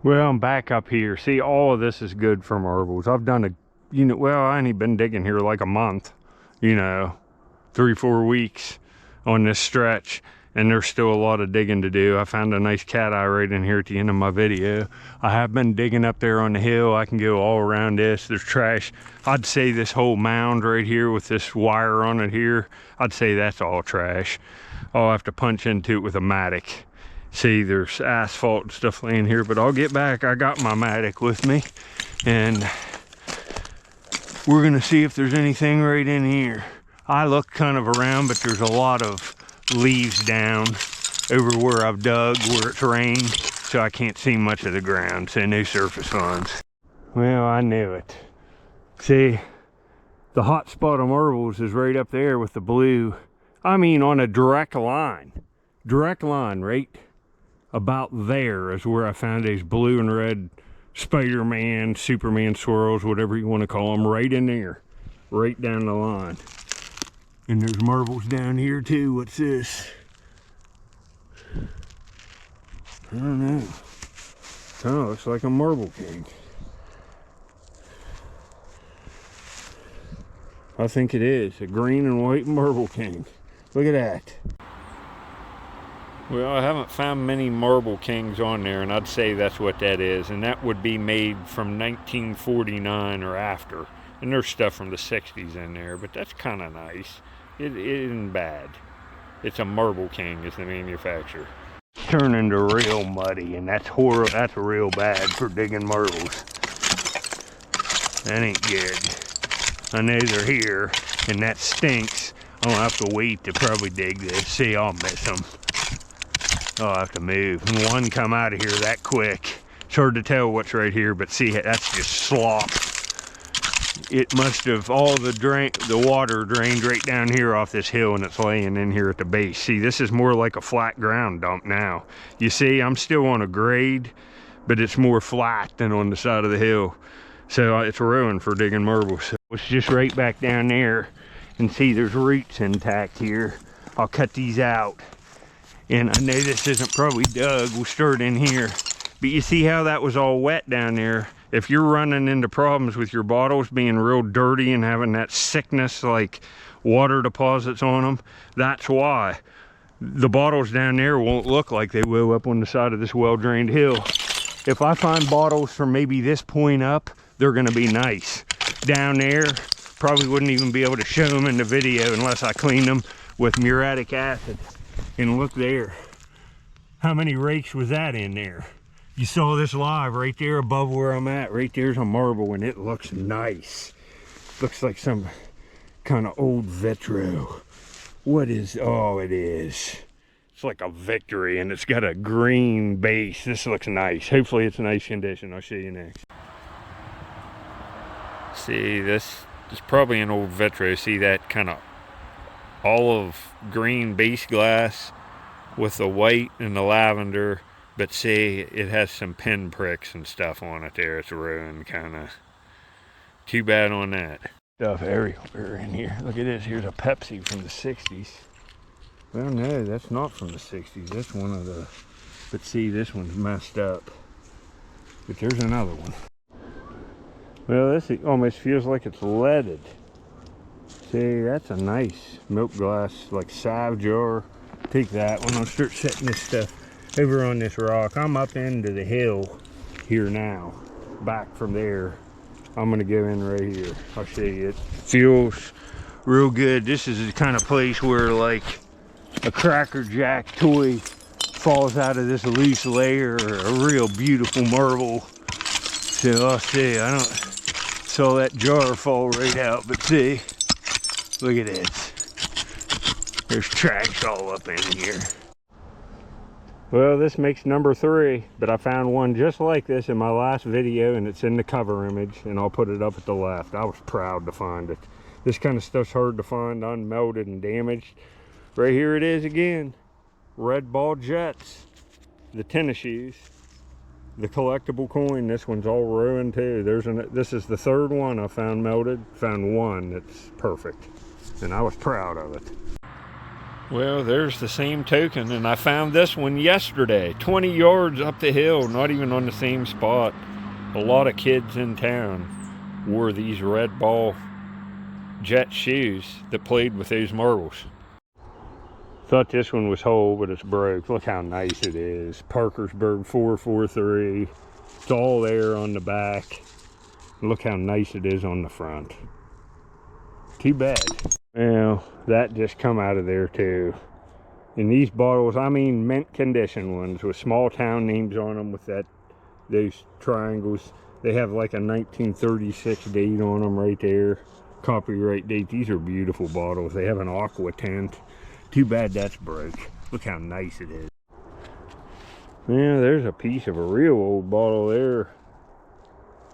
Well, I'm back up here. See, all of this is good for marbles. I've done well, I ain't been digging here like a month, 3-4 weeks on this stretch, and there's still a lot of digging to do. I found a nice cat eye right in here at the end of my video. I have been digging up there on the hill. I can go all around this. There's trash. I'd say this whole mound right here with this wire on it here, I'd say that's all trash. I'll have to punch into it with a matic. See, there's asphalt and stuff laying here, but I'll get back. I got my matic with me, and we're gonna see if there's anything right in here. I look kind of around, but there's a lot of leaves down over where I've dug, where it's rained, so I can't see much of the ground, so no surface funds. Well, I knew it. See, the hot spot of marbles is right up there with the blue. I mean, on a direct line. Direct line, right? About there is where I found these blue and red Spider-Man, Superman squirrels, whatever you want to call them, right in there, right down the line. And there's marbles down here too. What's this? I don't know. Kind of looks like a marble king. I think it is a green and white marble king. Look at that. Well, I haven't found many marble kings on there, and I'd say that's what that is, and that would be made from 1949 or after. And there's stuff from the 60s in there, but that's kind of nice. It isn't bad. It's a marble king is the manufacturer. Turning to real muddy, and that's horrible. That's real bad for digging marbles. That ain't good. I know they're here, and that stinks. I'm gonna have to wait to probably dig this. See, I'll miss them. I'll have to move. And one come out of here that quick. It's hard to tell what's right here, but see, that's just slop. It must have, all the water drained right down here off this hill, and it's laying in here at the base. See, this is more like a flat ground dump now. You see, I'm still on a grade, but it's more flat than on the side of the hill. So it's ruined for digging marbles. So it's just right back down there. And see, there's roots intact here. I'll cut these out. And I know this isn't probably dug. We'll start in here. But you see how that was all wet down there? If you're running into problems with your bottles being real dirty and having that sickness like water deposits on them, that's why. The bottles down there won't look like they will up on the side of this well-drained hill. If I find bottles from maybe this point up, they're gonna be nice. Down there, probably wouldn't even be able to show them in the video unless I cleaned them with muriatic acid. And look there, how many rakes was that in there? You saw this live right there above where I'm at. Right there's a marble, and it looks nice. Looks like some kind of old vitro. What is, oh, it is. It's like a Victory, and it's got a green base. This looks nice. Hopefully it's nice condition. I'll show you next. See, this is probably an old vitro. See that kind of olive green base glass with the white and the lavender, but see, it has some pin pricks and stuff on it there. It's ruined, kind of. Too bad on that. Stuff everywhere in here. Look at this. Here's a Pepsi from the 60s. Well, no, that's not from the 60s. That's one of the, but see, this one's messed up. But there's another one. Well, this almost feels like it's leaded. See, that's a nice milk glass, like salve jar. Take that one. I'll start setting this stuff over on this rock. I'm up into the hill here now. Back from there, I'm gonna go in right here. I'll show you. It feels real good. This is the kind of place where like a Cracker Jack toy falls out of this loose layer, or a real beautiful marble. So I'll see. I don't saw that jar fall right out, but see. Look at this. There's trash all up in here. Well, this makes number 3, but I found one just like this in my last video, and it's in the cover image, and I'll put it up at the left. I was proud to find it. This kind of stuff's hard to find, unmelted and damaged. Right here it is again. Red ball jets. The tennis shoes. The collectible coin. This one's all ruined too. This is the 3rd one I found melted. Found one that's perfect. And I was proud of it. Well, there's the same token, and I found this one yesterday, 20 yards up the hill, not even on the same spot. A lot of kids in town wore these red ball jet shoes that played with those marbles. Thought this one was whole, but it's broke. Look how nice it is. Parkersburg 443. It's all there on the back. Look how nice it is on the front. Too bad. Well, that just come out of there too. And these bottles, I mean mint condition ones with small town names on them with those triangles. They have like a 1936 date on them right there. Copyright date. These are beautiful bottles. They have an aqua tint. Too bad that's broke. Look how nice it is. Yeah, there's a piece of a real old bottle there.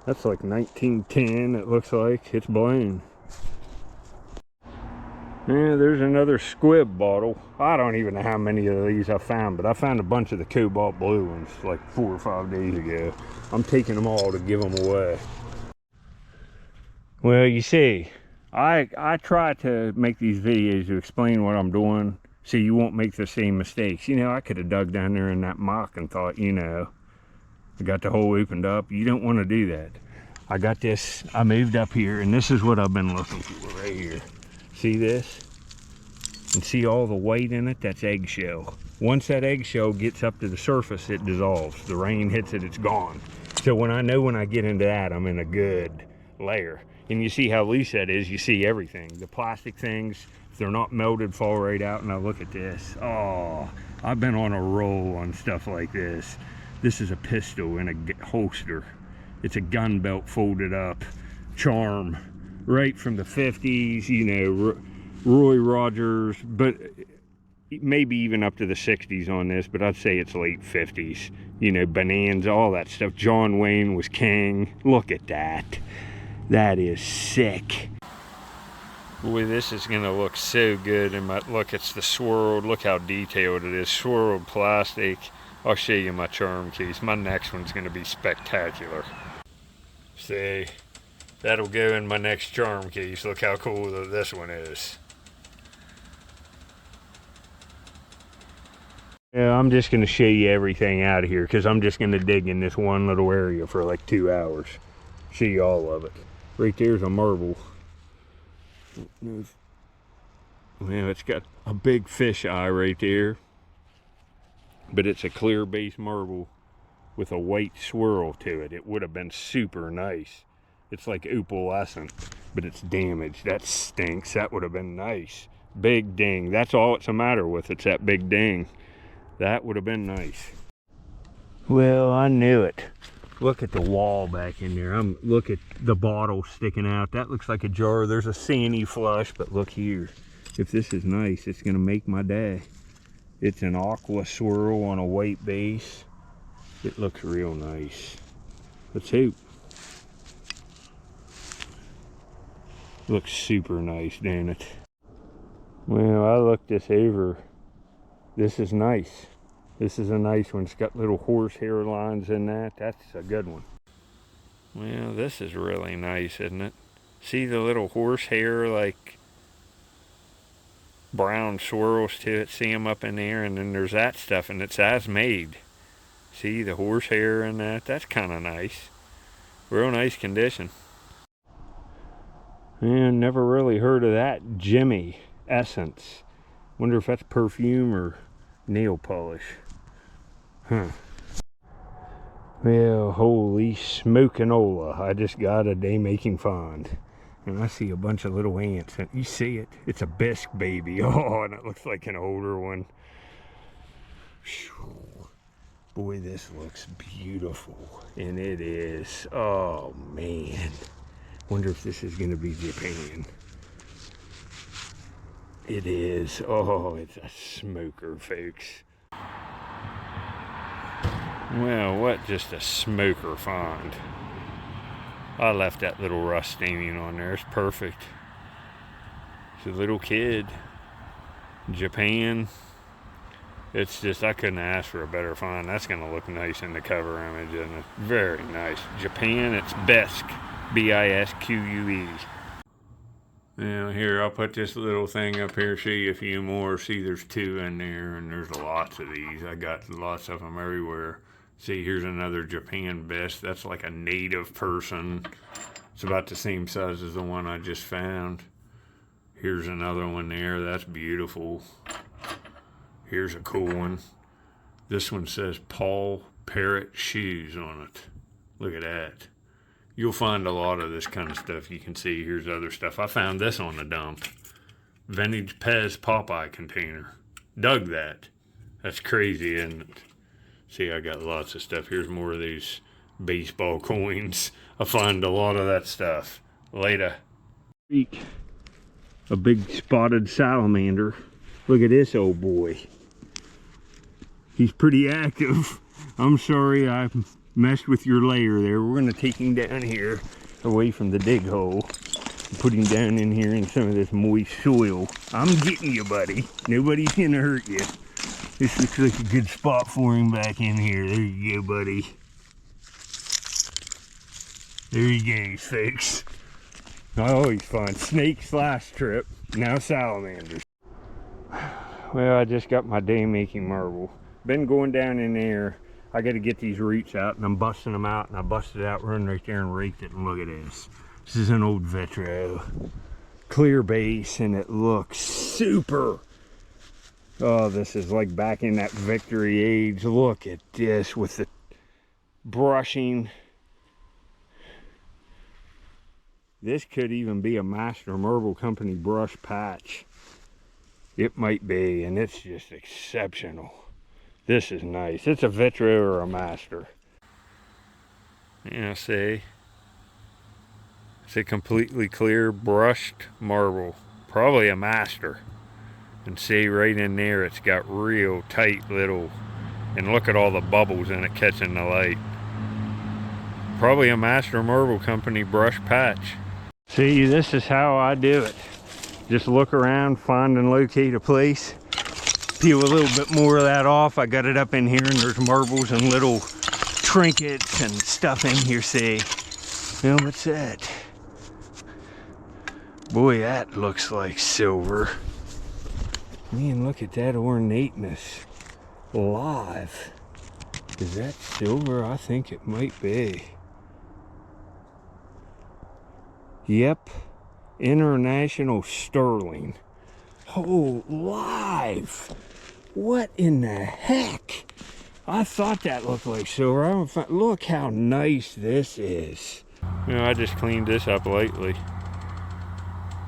That's like 1910, it looks like. It's blown. Yeah, there's another squib bottle. I don't even know how many of these I found, but I found a bunch of the cobalt blue ones like 4 or 5 days ago. I'm taking them all to give them away. Well, you see, I try to make these videos to explain what I'm doing so you won't make the same mistakes. You know, I could have dug down there in that muck and thought, you know, I got the hole opened up. You don't want to do that. I got this, I moved up here, and this is what I've been looking for right here. See this? And see all the white in it? That's eggshell. Once that eggshell gets up to the surface, it dissolves. The rain hits it, it's gone. So when I get into that, I'm in a good layer. And you see how loose that is, you see everything. The plastic things, if they're not melted, fall right out. Now look at this. Oh, I've been on a roll on stuff like this. This is a pistol in a holster. It's a gun belt folded up, charm, right from the 50s, you know, Roy Rogers, but maybe even up to the 60s on this, but I'd say it's late 50s. You know, Bonanza, all that stuff. John Wayne was king. Look at that. That is sick. Boy, this is gonna look so good. And look, it's the swirled. Look how detailed it is. Swirled plastic. I'll show you my charm case. My next one's gonna be spectacular. See, that'll go in my next charm case. Look how cool this one is. Yeah, I'm just gonna show you everything out of here because I'm just gonna dig in this one little area for like 2 hours. Show you all of it. Right there's a marble. Well, it's got a big fish eye right there, but it's a clear base marble with a white swirl to it. It would have been super nice. It's like opalescent, but it's damaged. That stinks. That would have been nice. Big ding. That's all it's a matter with. It's that big ding. That would have been nice. Well, I knew it. Look at the wall back in there. Look at the bottle sticking out. That looks like a jar. There's a sandy flush, but look here. If this is nice, it's gonna make my day. It's an aqua swirl on a white base. It looks real nice. Let's hope. Looks super nice, don't it? Well, I looked this over. This is nice. This is a nice one. It's got little horsehair lines in that. That's a good one. Well, this is really nice, isn't it? See the little horsehair, like brown swirls to it. See them up in there, and then there's that stuff, and it's as made. See the horsehair in that? That's kind of nice. Real nice condition. Yeah, never really heard of that. Jimmy Essence. Wonder if that's perfume or nail polish. Huh. Well, holy smokinola. I just got a day making find. And I see a bunch of little ants. And you see it? It's a bisque baby. Oh, and it looks like an older one. Boy, this looks beautiful. And it is. Oh, man. Wonder if this is going to be Japan. It is. Oh, it's a smoker, folks. Well, what just a smoker find. I left that little rust staining on there. It's perfect. It's a little kid. Japan. It's just, I couldn't ask for a better find. That's going to look nice in the cover image, isn't it? Very nice. Japan, it's Bisque. Bisque. Now here, I'll put this little thing up here, show you a few more. See, there's 2 in there, and there's lots of these. I got lots of them everywhere. See, here's another Japan Bisque. That's like a native person. It's about the same size as the one I just found. Here's another one there. That's beautiful. Here's a cool one. This one says Paul Parrot Shoes on it. Look at that. You'll find a lot of this kind of stuff. You can see here's other stuff. I found this on the dump. Vintage Pez Popeye container. Dug that. That's crazy, isn't it? See, I got lots of stuff. Here's more of these baseball coins. I find a lot of that stuff. Later. A big spotted salamander. Look at this old boy. He's pretty active. I'm sorry I messed with your layer there. We're gonna take him down here away from the dig hole. Put him down in here in some of this moist soil. I'm getting you, buddy. Nobody's gonna hurt you. This looks like a good spot for him back in here. There you go, buddy. There he goes, folks. Always fun. Snake slash trip. Now salamanders. Well, I just got my day making marble. Been going down in there. I got to get these roots out, and I'm busting them out, and I busted out, run right there and raked it, and look at this. This is an old Vitro. Clear base, and it looks super. Oh, this is like back in that Victory age. Look at this with the brushing. This could even be a Master Marble Company brush patch. It might be, and it's just exceptional. This is nice. It's a Vitro or a Master. Yeah, see? It's a completely clear brushed marble. Probably a Master. And see, right in there, it's got real tight little, and look at all the bubbles in it catching the light. Probably a Master Marble Company brush patch. See, this is how I do it. Just look around, find and locate a place. Peel a little bit more of that off. I got it up in here, and there's marbles and little trinkets and stuff in here, see. Well, what's that? Boy, that looks like silver. Man, look at that ornateness. Live. Is that silver? I think it might be. Yep. International sterling. Oh, live. What in the heck? I thought that looked like silver. Look how nice this is. You know, I just cleaned this up lately.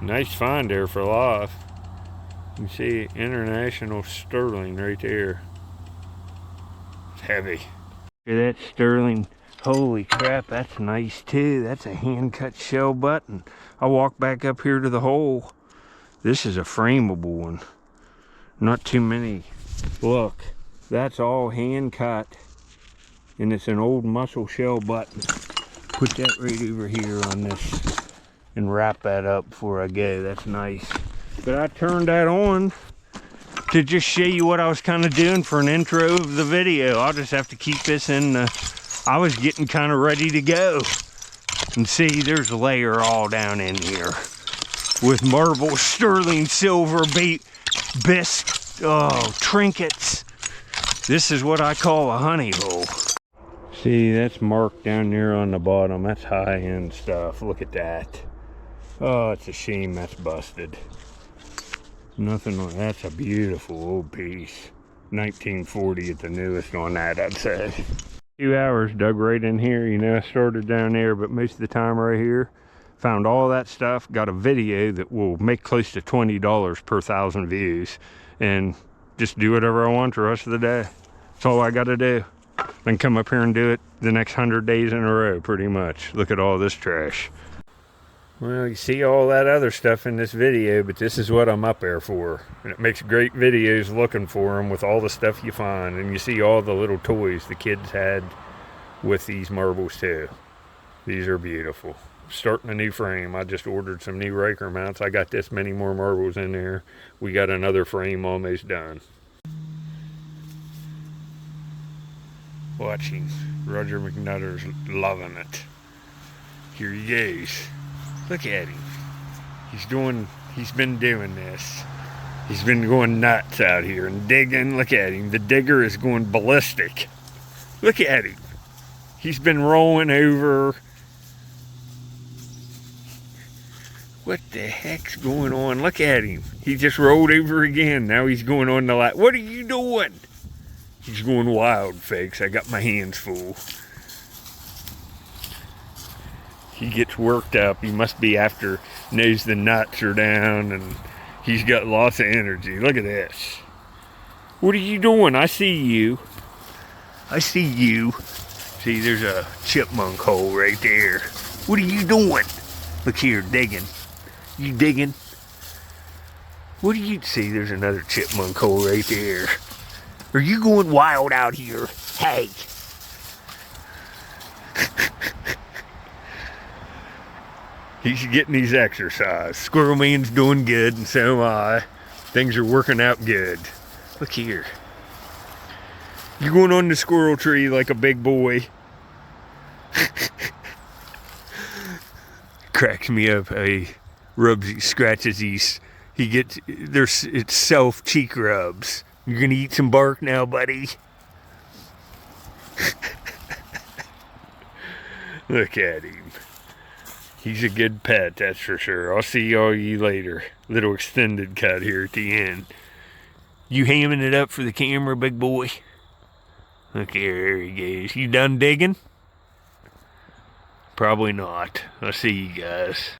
Nice find there for live. You can see international sterling right there. It's heavy. Look at that sterling. Holy crap, that's nice too. That's a hand cut shell button. I'll walk back up here to the hole. This is a frameable one. Not too many. Look, that's all hand cut. And it's an old muscle shell button. Put that right over here on this and wrap that up before I go. That's nice. But I turned that on to just show you what I was kind of doing for an intro of the video. I'll just have to keep this in the... I was getting kind of ready to go. And see, there's a layer all down in here. With marble, sterling, silver, bisque, trinkets. This is what I call a honey hole. See, that's marked down there on the bottom. That's high-end stuff. Look at that. Oh, it's a shame that's busted. Nothing on that's a beautiful old piece. 1940 at the newest on that, I'd say. 2 hours dug right in here. You know, I started down there, but most of the time right here. Found all that stuff. Got a video that will make close to $20 per 1,000 views. And just do whatever I want the rest of the day. That's all I got to do. Then come up here and do it the next 100 days in a row, pretty much. Look at all this trash. Well, you see all that other stuff in this video, but this is what I'm up there for. And it makes great videos looking for them with all the stuff you find. And you see all the little toys the kids had with these marbles too. These are beautiful. Starting a new frame. I just ordered some new raker mounts. I got this many more marbles in there. We got another frame almost done. Watching. Roger McNutter's loving it. Here he goes. Look at him. He's been doing this. He's been going nuts out here and digging. Look at him. The digger is going ballistic. Look at him. He's been rolling over. What the heck's going on? Look at him. He just rolled over again. Now he's going on the lat. What are you doing? He's going wild, folks. I got my hands full. He gets worked up. He must be after, knows the nuts are down, and he's got lots of energy. Look at this. What are you doing? I see you. I see you. See, there's a chipmunk hole right there. What are you doing? Look here, digging. You digging? What do you see? There's another chipmunk hole right there. Are you going wild out here? Hey. He's getting his exercise. Squirrel Man's doing good, and so am I. Things are working out good. Look here. You going on the squirrel tree like a big boy? Cracks me up. He rubs, scratches these. He gets, it's self cheek rubs. You're gonna eat some bark now, buddy? Look at him. He's a good pet, that's for sure. I'll see all you later. Little extended cut here at the end. You hamming it up for the camera, big boy? Look here, there he goes. You done digging? Probably not. I'll see you guys.